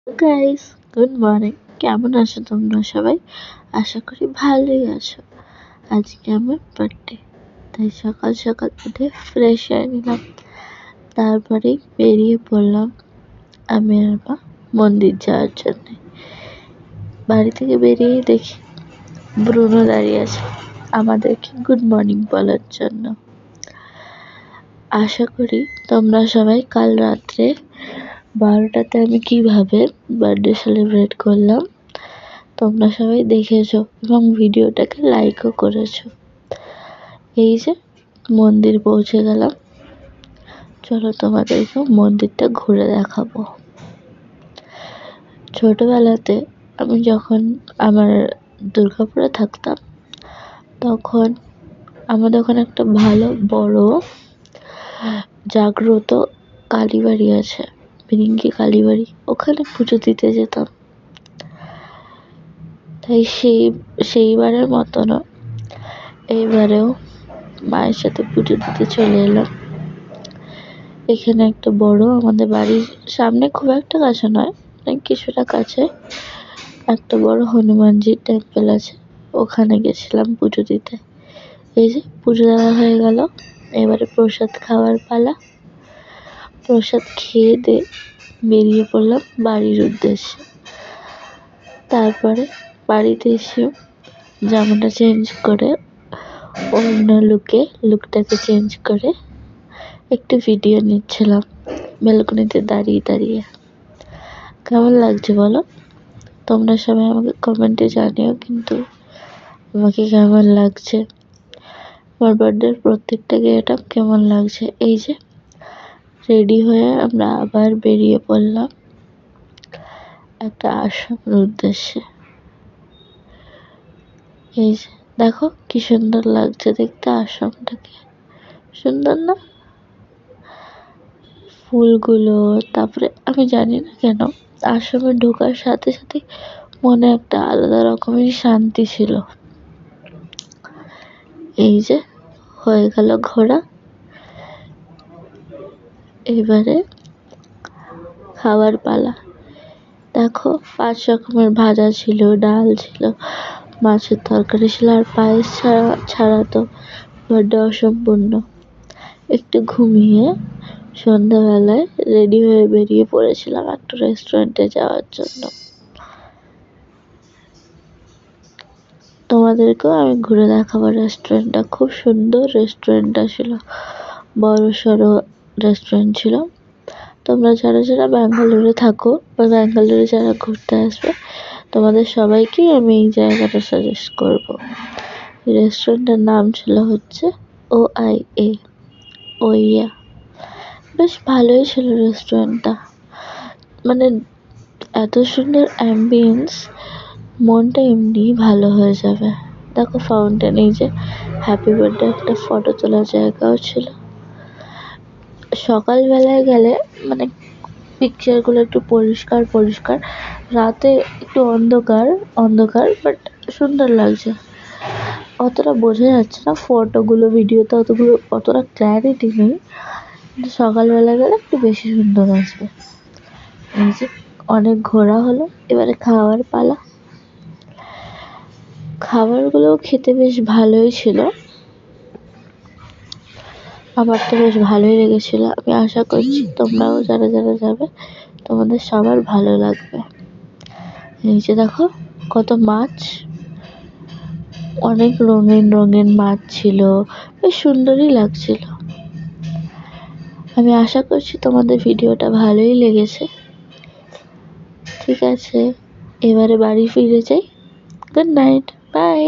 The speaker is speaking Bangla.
Guys, good morning. কেমন আছো তোমরা সবাই? আশা করি ভালোই আছো। আজকে আমার বার্থডে, তাই সকাল সকাল উঠে ফ্রেশ হয়ে নিলাম। তারপরেই বেরিয়ে পড়লাম আমি আর মা মন্দির যাওয়ার জন্য। বাড়ি থেকে বেরিয়েই দেখি ব্রুনো দাঁড়িয়ে আছে আমাদেরকে গুড মর্নিং বলার জন্য। আশা করি তোমরা সবাই কাল রাত্রে 12টাতে আমি কিভাবে বার্থডে সেলিব্রেট করলাম তোমরা সবাই দেখেছো এবং ভিডিওটাকে লাইকও করেছো। এই যে মন্দির পৌঁছে গেলাম, চলো তোমাদেরকে মন্দিরটা ঘুরে দেখাবো। ছোটবেলাতে আমি যখন আমার দুর্গাপুরে থাকতাম তখন আমাদের ওখানে একটা ভালো বড় জাগ্রত কালীবাড়ি আছে, বিরিঙ্গি কালীবাড়ি। ওখানে পুজো দিতে যেতাম। তাই সেইবারের মতনও এইবারেও মায়ের সাথে পুজো দিতে চলে এলাম। এখানে একটা বড়, আমাদের বাড়ির সামনে, খুব একটা কাছে নয়, কিছুটা কাছে একটা বড় হনুমানজির টেম্পল আছে। ওখানে গেছিলাম পুজো দিতে। এই যে পুজো দেওয়া হয়ে গেল, এবারে প্রসাদ খাওয়ার পালা। প্রসাদ খেয়ে দিয়ে বেরিয়ে পড়লাম বাড়ির উদ্দেশ্যে। তারপরে বাড়িতে এসে জামাটা চেঞ্জ করে অন্য লুকটাকে চেঞ্জ করে একটু ভিডিও নিচ্ছিলাম ব্যালকনিতে দাঁড়িয়ে দাঁড়িয়ে। কেমন লাগছে বলো? তোমরা সবাই আমাকে কমেন্টে জানিও কিন্তু আমাকে কেমন লাগছে, আমার বার্থডের প্রত্যেকটা গেটআপ কেমন লাগছে। এই যে রেডি হয়ে আমরা আবার বেরিয়ে পড়লাম একটা আশ্রমের উদ্দেশ্যে। এই যে দেখো কি সুন্দর লাগছে দেখতে আশ্রমটাকে, সুন্দর না? ফুলগুলো, তারপরে আমি জানি না কেন আশ্রমে ঢোকার সাথে সাথে মনে একটা আলাদা রকমের শান্তি ছিল। এই যে হয়ে গেল ঘোরা, এবারে খাবার পালা। দেখো 5 রকমের ভাজা ছিল, ডাল ছিল, মাছের তরকারি ছিল, আর পায়েস ছাড়া তো বড্ড অসম্পূর্ণ। একটু ঘুমিয়ে সন্ধ্যাবেলায় রেডি হয়ে বেরিয়ে পড়েছিলাম একটা রেস্টুরেন্টে যাওয়ার জন্য। তোমাদেরকেও আমি ঘুরে দেখাবো রেস্টুরেন্টটা। খুব সুন্দর রেস্টুরেন্টটা ছিল, বড় সড়ো রেস্টুরেন্ট ছিল। তোমরা যারা যারা ব্যাঙ্গালোরে থাকো বা ব্যাঙ্গালোরে যারা ঘুরতে আসবে তোমাদের সবাইকেই আমি এই জায়গাটা সাজেস্ট করবো। রেস্টুরেন্টের নাম ছিল হচ্ছে OIA, ওইয়া। বেশ ভালোই ছিল রেস্টুরেন্টটা, মানে এত সুন্দর অ্যাম্বিয়েন্স, মনটা এমনিই ভালো হয়ে যাবে। দেখো ফাউন্টেন, এই যে হ্যাপি বার্থডে একটা ফটো তোলার জায়গাও ছিল। সকালবেলায় গেলে মানে পিকচারগুলো একটু পরিষ্কার পরিষ্কার, রাতে একটু অন্ধকার বাট সুন্দর লাগছে। অতটা বোঝা যাচ্ছে না ফটোগুলো, ভিডিওতে অতটা ক্ল্যারিটি নেই, কিন্তু সকালবেলা গেলে একটু বেশি সুন্দর আসবে। এই যে অনেক ঘোরা হলো, এবারে খাওয়ার পালা। খাবারগুলোও খেতে বেশ ভালোই ছিল, আমার তো বেশ ভালোই লেগেছিল। আমি আশা করছি তোমরাও যারা যারা যাবে তোমাদের সবার ভালো লাগবে। এই যে দেখো কত মাছ, অনেক রঙিন রঙিন মাছ ছিল, বেশ সুন্দরই লাগছিল। আমি আশা করছি তোমাদের ভিডিওটা ভালোই লেগেছে। ঠিক আছে, এবারে বাড়ি ফিরে যাই। Good night, by.